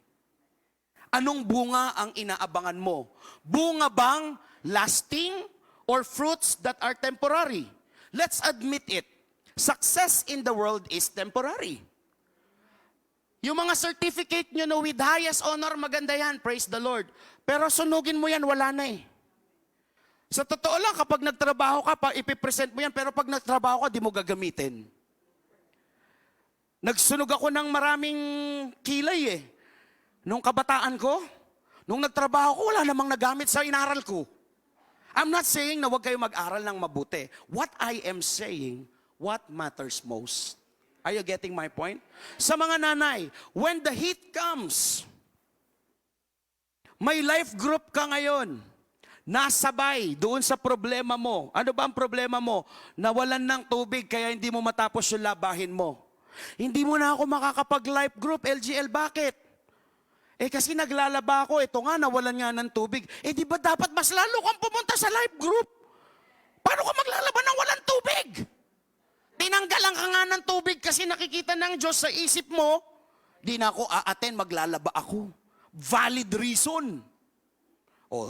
Anong bunga ang inaabangan mo? Bunga bang lasting or fruits that are temporary? Let's admit it. Success in the world is temporary. Yung mga certificate nyo no, with highest honor, maganda yan. Praise the Lord. Pero sunugin mo yan, wala na eh. Sa totoo lang, kapag nagtrabaho ka, ipipresent mo yan, pero pag nagtrabaho ka, di mo gagamitin. Nagsunog ako ng maraming kilay eh. Nung kabataan ko, nung nagtrabaho ko, wala namang nagamit sa inaral ko. I'm not saying na huwag kayo mag-aral ng mabuti. What I am saying, what matters most? Are you getting my point? Sa mga nanay, when the heat comes, may life group ka ngayon, nasabay doon sa problema mo. Ano ba ang problema mo? Nawalan ng tubig kaya hindi mo matapos yung labahin mo. Hindi mo na ako makakapag-life group, LGL, bakit? Kasi naglalaba ako, ito nga, nawalan nga ng tubig. Di ba dapat mas lalo kang pumunta sa life group? Paano ka maglalaba ng walang tubig? Tinanggalan ka nga ng tubig kasi nakikita ng Diyos sa isip mo, di na ako aaten, maglalaba ako. Valid reason.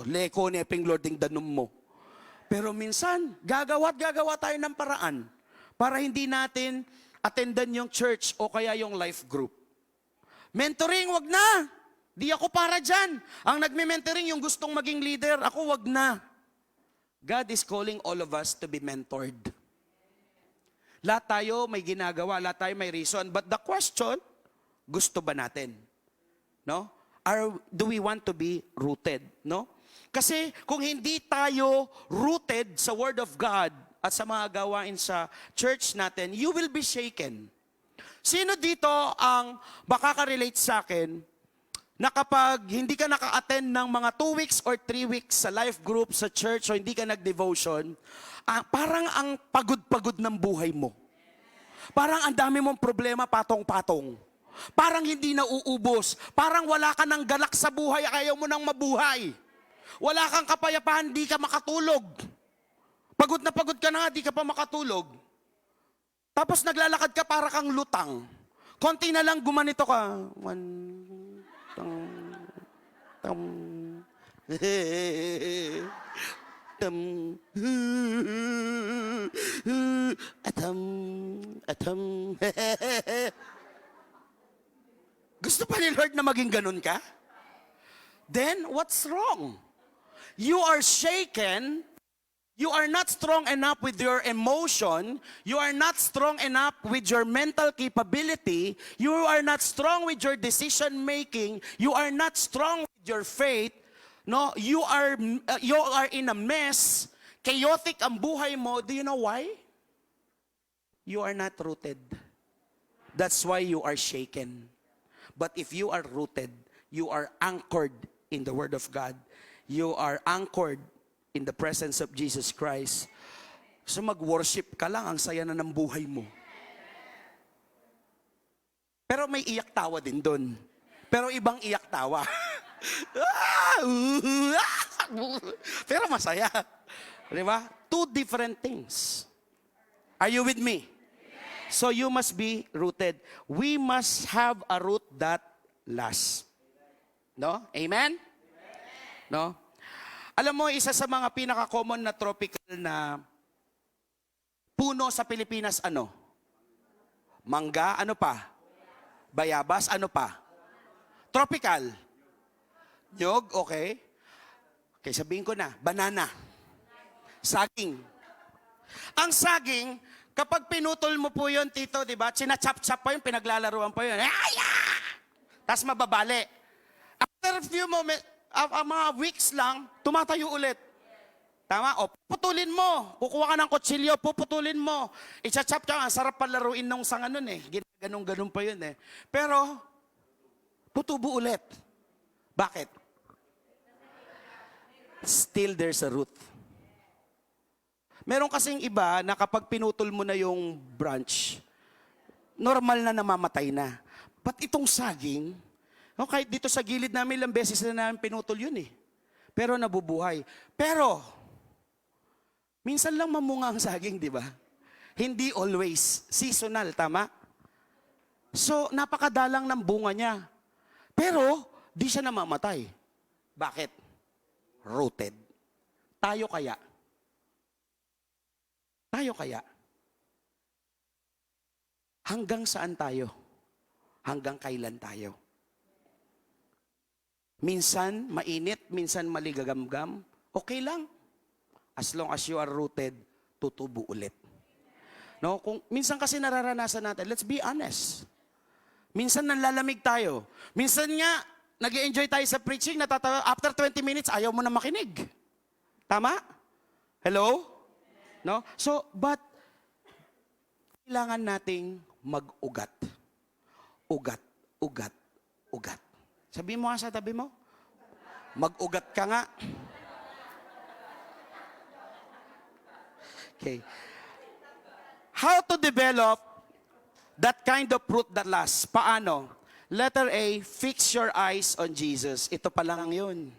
Leko neping Lording danum mo. Pero minsan, gagawa tayo ng paraan para hindi natin attendan yung church o kaya yung life group. Mentoring, wag na. Di ako para dyan. Ang nagme-mentoring yung gustong maging leader, ako wag na. God is calling all of us to be mentored. Lahat tayo may ginagawa, lahat tayo may reason. But the question, gusto ba natin? No? Do we want to be rooted? No? Kasi kung hindi tayo rooted sa Word of God at sa mga gawain sa church natin, you will be shaken. Sino dito ang makaka-relate sa akin na kapag hindi ka naka-attend ng mga 2 weeks or 3 weeks sa life group, sa church, o hindi ka nag-devotion, parang ang pagod-pagod ng buhay mo. Parang ang dami mong problema, patong-patong. Parang hindi nauubos. Parang wala ka ng galak sa buhay, ayaw mo nang mabuhay. Wala kang kapayapaan, di ka makatulog. Pagod na pagod ka na, di ka pa makatulog. Tapos naglalakad ka para kang lutang. Konti na lang gumanito ka. Tam. Tam. Atam. Gusto pa ni Lord na maging ganun ka? Then, what's wrong? You are shaken. You are not strong enough with your emotion. You are not strong enough with your mental capability. You are not strong with your decision making. You are not strong with your faith. No, you are in a mess. Chaotic ang buhay mo. Do you know why? You are not rooted. That's why you are shaken. But if you are rooted, you are anchored in the Word of God. You are anchored in the presence of Jesus Christ. So mag-worship ka lang, ang saya na ng buhay mo. Pero may iyak tawa din doon. Pero ibang iyak tawa. Pero masaya. Di ba? Two different things. Are you with me? So you must be rooted. We must have a root that lasts. No? Amen? No? Alam mo, isa sa mga pinaka-common na tropical na puno sa Pilipinas, ano? Mangga, ano pa? Bayabas, ano pa? Tropical. Nyog, okay. Okay, sabihin ko na, banana. Saging. Ang saging, kapag pinutol mo po yun, tito, di ba? Sinachap-chap pa yun, pinaglalaruan pa yun. Tapos mababali. After a few moments, mga weeks lang, tumatayo ulit. Tama? O, puputulin mo. Kukuha ka ng kutsilyo, puputulin mo. Ichachap ka, ang sarap palaruin nung sanga nun eh. Ganun pa yun eh. Pero, tutubo ulit. Bakit? Still there's a root. Meron kasing iba na kapag pinutol mo na yung branch, normal na namamatay na. But itong saging, kahit dito sa gilid namin, ilang beses na namin pinutol yun eh. Pero nabubuhay. Pero, minsan lang mamunga ang saging, di ba? Hindi always. Seasonal, tama? So, napakadalang ng bunga niya. Pero, di siya namamatay. Bakit? Rooted. Tayo kaya? Tayo kaya? Hanggang saan tayo? Hanggang kailan tayo? Minsan mainit, minsan maligagamgam, okay lang. As long as you are rooted, tutubo ulit. No, kung minsan kasi nararanasan natin, let's be honest. Minsan nanlalamig tayo. Minsan nga nag-enjoy tayo sa preaching, natatawa after 20 minutes ayaw mo na makinig. Tama? Hello? No? So, but kailangan nating mag-ugat. Ugat, ugat, ugat. Sabi mo nga sa tabi mo, mag-ugat ka nga. Okay. How to develop that kind of fruit that lasts? Paano? Letter A, fix your eyes on Jesus. Ito pa lang yun.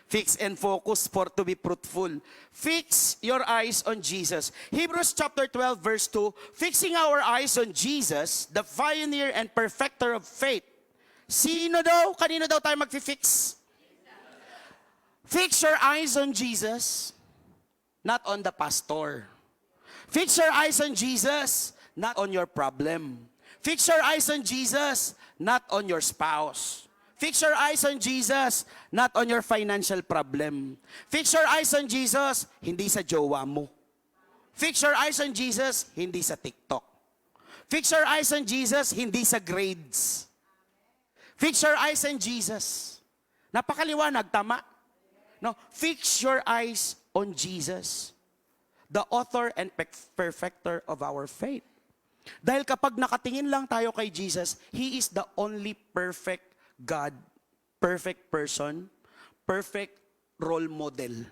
Fix and focus for to be fruitful. Fix your eyes on Jesus. Hebrews chapter 12 verse 2, fixing our eyes on Jesus, the pioneer and perfecter of faith. Sino daw? Kanino daw tayo mag-fix? Fix your eyes on Jesus, not on the pastor. Fix your eyes on Jesus, not on your problem. Fix your eyes on Jesus, not on your spouse. Fix your eyes on Jesus, not on your financial problem. Fix your eyes on Jesus, hindi sa jowa mo. Fix your eyes on Jesus, hindi sa TikTok. Fix your eyes on Jesus, hindi sa grades. Fix your eyes on Jesus. Napakaliwanag, tama? No, fix your eyes on Jesus, the author and perfecter of our faith. Dahil kapag nakatingin lang tayo kay Jesus, He is the only perfect God, perfect person, perfect role model.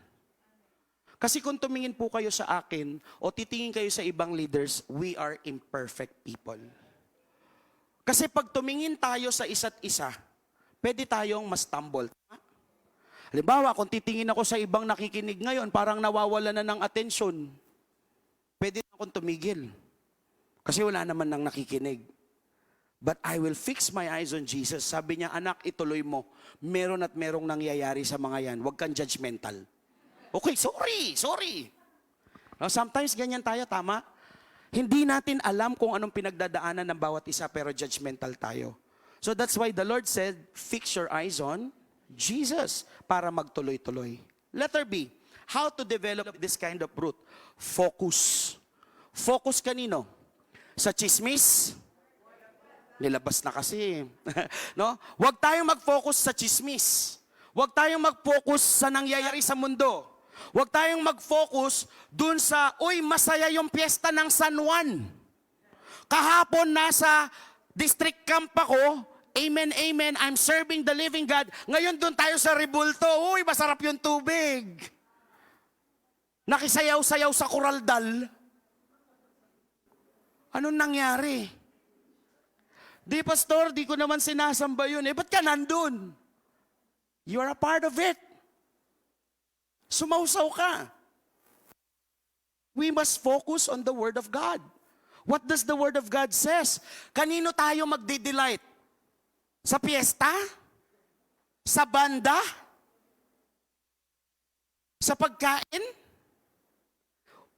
Kasi kung tumingin po kayo sa akin o titingin kayo sa ibang leaders, we are imperfect people. Kasi pag tumingin tayo sa isa't isa, pwede tayong ma-stumble. Halimbawa, kung titingin ako sa ibang nakikinig ngayon, parang nawawala na ng atensyon. Pwede na akong tumigil. Kasi wala naman nang nakikinig. But I will fix my eyes on Jesus. Sabi niya, anak, ituloy mo. Meron at merong nangyayari sa mga yan. Huwag kang judgmental. Okay, sorry. Now, sometimes ganyan tayo, tama? Hindi natin alam kung anong pinagdadaanan ng bawat isa, pero judgmental tayo. So that's why the Lord said, fix your eyes on Jesus para magtuloy-tuloy. Letter B, how to develop this kind of fruit? Focus. Focus kanino? Sa chismis? Nilabas na kasi. No? Huwag tayong mag-focus sa chismis. Huwag tayong mag-focus sa nangyayari sa mundo. Huwag tayong mag-focus dun sa, uy, masaya yung piyesta ng San Juan. Kahapon nasa district camp ako, amen, amen, I'm serving the living God. Ngayon dun tayo sa Rebulto, uy, masarap yung tubig. Nakisayaw-sayaw sa Coraldal. Anong nangyari? Di, pastor, di ko naman sinasamba yun. Ba't ka nandun? You are a part of it. Sumausaw ka. We must focus on the Word of God. What does the Word of God says? Kanino tayo magdi-delight? Sa piyesta? Sa banda? Sa pagkain?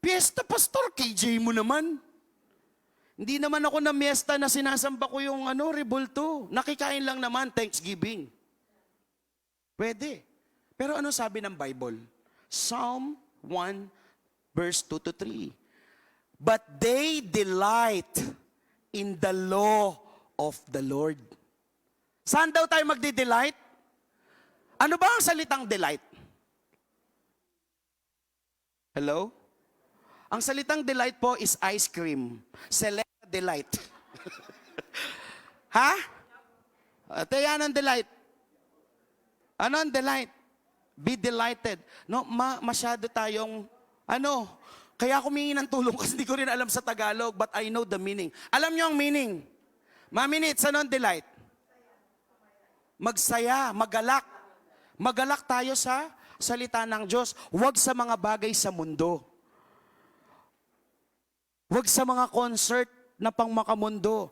Piyesta, pastor, KJ mo naman. Hindi naman ako na miesta na sinasamba ko yung Rebulto. Nakikain lang naman, Thanksgiving. Pwede. Pero ano sabi ng Bible? Psalm 1, verse 2 to 3. But they delight in the law of the Lord. Saan daw tayo magdi-delight? Ano ba ang salitang delight? Hello? Ang salitang delight po is ice cream. Select delight. Ha? Ate, yan ang delight. Ano ang delight? Be delighted. No, masyado tayong, kaya humingi ng tulong kasi hindi ko rin alam sa Tagalog, but I know the meaning. Alam niyo ang meaning? Maminits, ano ang delight? Magsaya, magalak. Magalak tayo sa salita ng Diyos. Huwag sa mga bagay sa mundo. Huwag sa mga concert na pangmakamundo.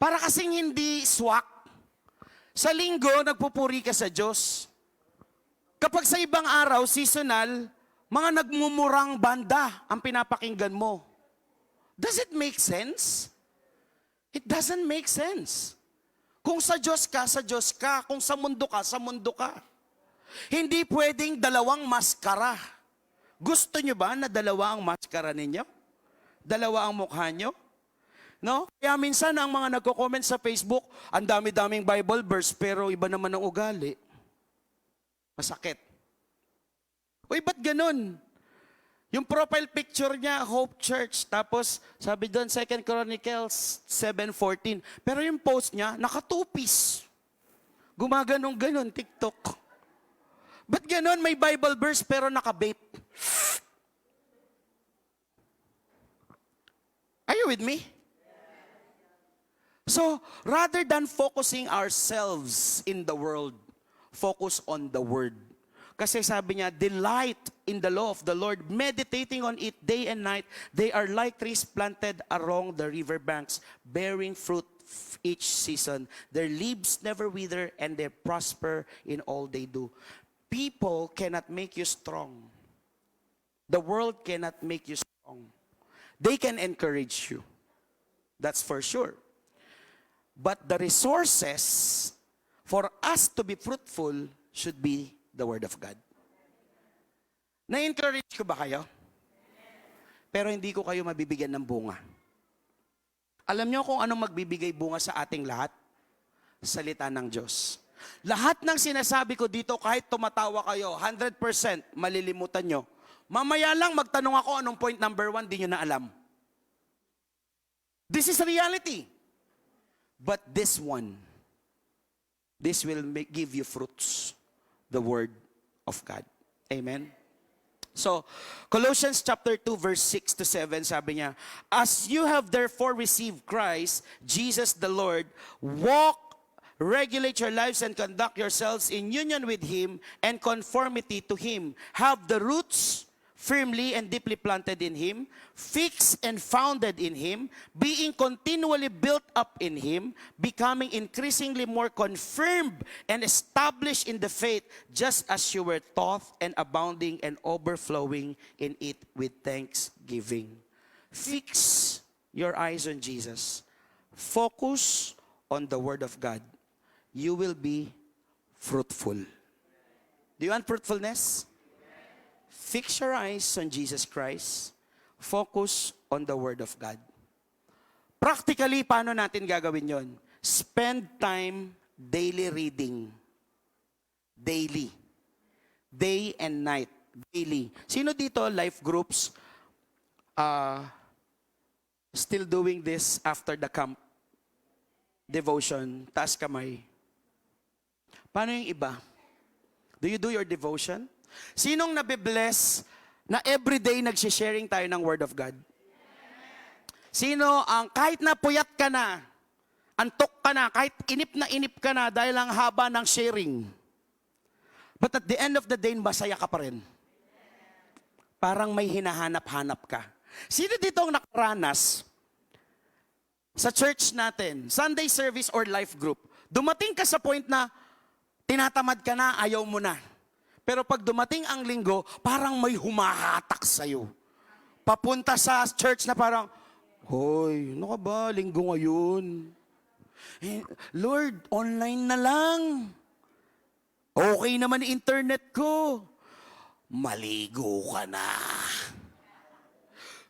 Para kasing hindi swak. Sa linggo, nagpupuri ka sa Diyos. Kapag sa ibang araw, seasonal, mga nagmumurang banda ang pinapakinggan mo. Does it make sense? It doesn't make sense. Kung sa Diyos ka, sa Diyos ka. Kung sa mundo ka, sa mundo ka. Hindi pwedeng dalawang maskara. Gusto nyo ba na dalawa ang maskara ninyo? Dalawa ang mukha nyo? No? Kaya minsan ang mga nagko-comment sa Facebook, ang dami-daming Bible verse, pero iba naman ang ugali. Masakit. Uy, ba't ganun? Yung profile picture niya, Hope Church. Tapos, sabi doon, 2 Chronicles 7:14. Pero yung post niya, naka-two-piece. Gumaganong-ganon, TikTok. Ba't ganun? May Bible verse, pero naka-vape. Are you with me? So, rather than focusing ourselves in the world, focus on the Word. Kasi sabi niya, delight in the law of the Lord, meditating on it day and night. They are like trees planted along the riverbanks, bearing fruit each season. Their leaves never wither, and they prosper in all they do. People cannot make you strong. The world cannot make you strong. They can encourage you. That's for sure. But the resources for us to be fruitful should be the Word of God. Na-encourage ko ba kayo? Pero hindi ko kayo mabibigyan ng bunga. Alam niyo kung anong magbibigay bunga sa ating lahat? Salita ng Diyos. Lahat ng sinasabi ko dito, kahit tumatawa kayo, 100% malilimutan nyo. Mamaya lang magtanong ako anong point number 1, di nyo na alam. This is reality. But this one, this will give you fruits, the Word of God. Amen? So, Colossians chapter 2 verse 6 to 7, sabi niya, as you have therefore received Christ, Jesus the Lord, walk, regulate your lives and conduct yourselves in union with Him and conformity to Him. Have the roots firmly and deeply planted in Him, fixed and founded in Him, being continually built up in Him, becoming increasingly more confirmed and established in the faith, just as you were taught, and abounding and overflowing in it with thanksgiving. Fix your eyes on Jesus. Focus on the Word of God. You will be fruitful. Do you want fruitfulness? Fix your eyes on Jesus Christ. Focus on the Word of God. Practically, paano natin gagawin yon? Spend time daily reading. Daily. Day and night. Daily. Sino dito, life groups, still doing this after the camp? Devotion. Taas kamay. Paano yung iba? Do you do your devotion? Sinong nabibless na everyday nagsisharing tayo ng Word of God? Sino ang kahit na puyat ka na, antok ka na, kahit inip ka na dahil ang haba ng sharing. But at the end of the day, masaya ka pa rin. Parang may hinahanap-hanap ka. Sino dito ang nakaranas sa church natin, Sunday service or life group? Dumating ka sa point na tinatamad ka na, ayaw mo na. Pero pag dumating ang linggo, parang may humahatak sa'yo. Papunta sa church na parang, hoy, ano ka ba, linggo ngayon? Eh, Lord, online na lang. Okay naman internet ko. Maligo ka na.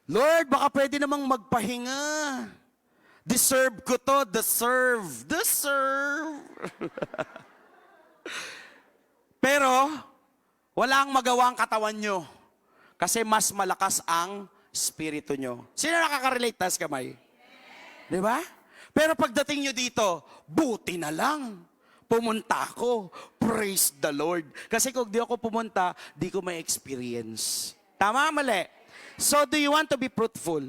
Lord, baka pwede namang magpahinga. Deserve ko to, deserve. Pero, wala ang magawa ang katawan nyo. Kasi mas malakas ang spirito nyo. Sino nakaka-relate? Taas kamay. Di ba? Pero pagdating nyo dito, buti na lang. Pumunta ako. Praise the Lord. Kasi kung di ako pumunta, di ko may experience. Tama, mali? So, do you want to be fruitful?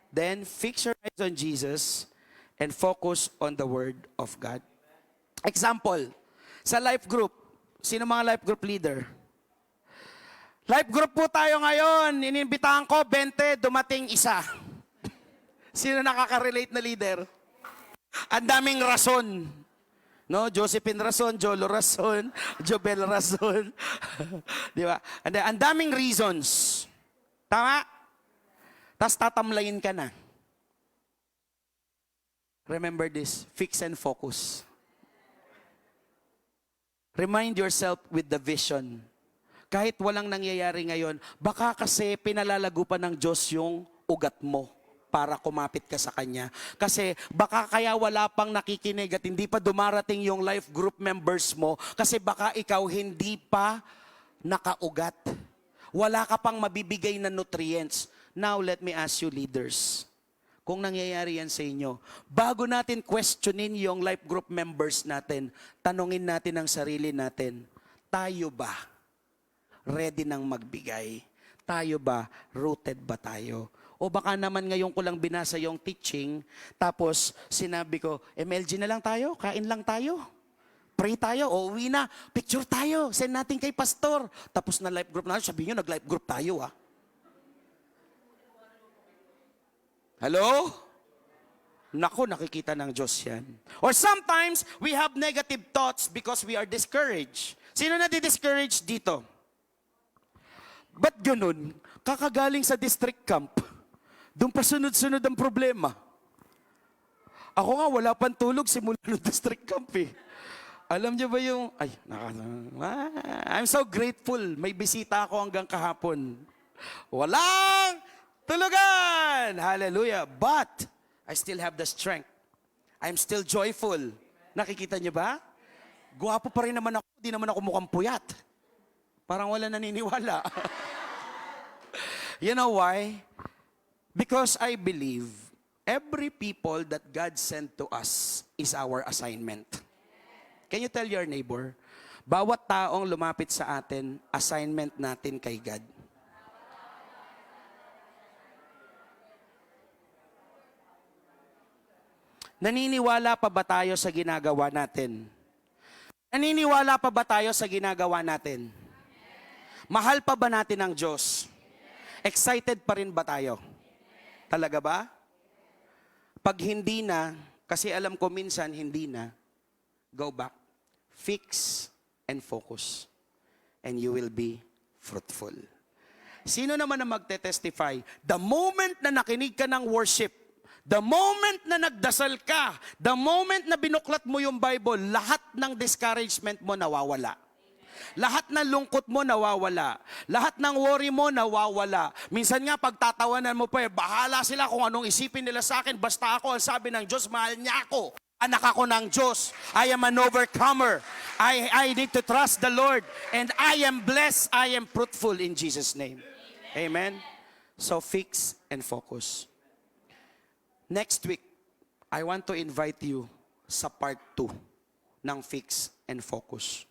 Then, fix your eyes on Jesus and focus on the Word of God. Example, sa life group, sino mga life group leader? Life group po tayo ngayon. Inimbitahan ko, 20, dumating isa. Sino nakaka-relate na leader? Ang daming rason. No? Josephine Rason, Jolo Rason, Jobel Rason. Di ba? Ang daming reasons. Tama? Tapos tatamlayin ka na. Remember this, fix and focus. Remind yourself with the vision. Kahit walang nangyayari ngayon, baka kasi pinalalago pa ng Diyos yung ugat mo para kumapit ka sa Kanya. Kasi baka kaya wala pang nakikinig at hindi pa dumarating yung life group members mo kasi baka ikaw hindi pa nakaugat. Wala ka pang mabibigay na nutrients. Now, let me ask you leaders, kung nangyayari yan sa inyo, bago natin questionin yung life group members natin, tanungin natin ang sarili natin, tayo ba ready nang magbigay? Tayo ba, rooted ba tayo? O baka naman ngayon ko lang binasa yung teaching, tapos sinabi ko, MLG na lang tayo, kain lang tayo. Pray tayo, o uwi na, picture tayo, send natin kay pastor. Tapos na life group natin, sabihin nyo, nag-life group tayo ah. Hello? Nako, nakikita ng Diyos yan. Or sometimes, we have negative thoughts because we are discouraged. Sino na di-discourage dito? Ba't ganun? Kakagaling sa district camp. Doon pa sunod-sunod ang problema. Ako nga, wala pang tulog simula ng district camp eh. Alam niyo ba yung, I'm so grateful. May bisita ako hanggang kahapon. Walang tulugan! Hallelujah. But, I still have the strength. I'm still joyful. Nakikita niyo ba? Guwapo pa rin naman ako. Di naman ako mukhang puyat. Parang wala naniniwala. You know why? Because I believe every people that God sent to us is our assignment. Can you tell your neighbor? Bawat taong lumapit sa atin, assignment natin kay God. Naniniwala pa ba tayo sa ginagawa natin? Naniniwala pa ba tayo sa ginagawa natin? Mahal pa ba natin ang Diyos? Excited pa rin ba tayo? Talaga ba? Pag hindi na, kasi alam ko minsan hindi na, go back, fix, and focus. And you will be fruitful. Sino naman na magte-testify? The moment na nakinig ka ng worship, the moment na nagdasal ka, the moment na binuklat mo yung Bible, lahat ng discouragement mo nawawala. Lahat ng lungkot mo nawawala. Lahat ng worry mo nawawala. Minsan nga pagtatawanan mo pa bahala sila kung anong isipin nila sa akin. Basta ako, ang sabi ng Diyos, mahal niya ako. Anak ako ng Diyos. I am an overcomer. I need to trust the Lord. And I am blessed. I am fruitful in Jesus' name. Amen. So fix and focus. Next week, I want to invite you sa part 2 ng Fix and Focus.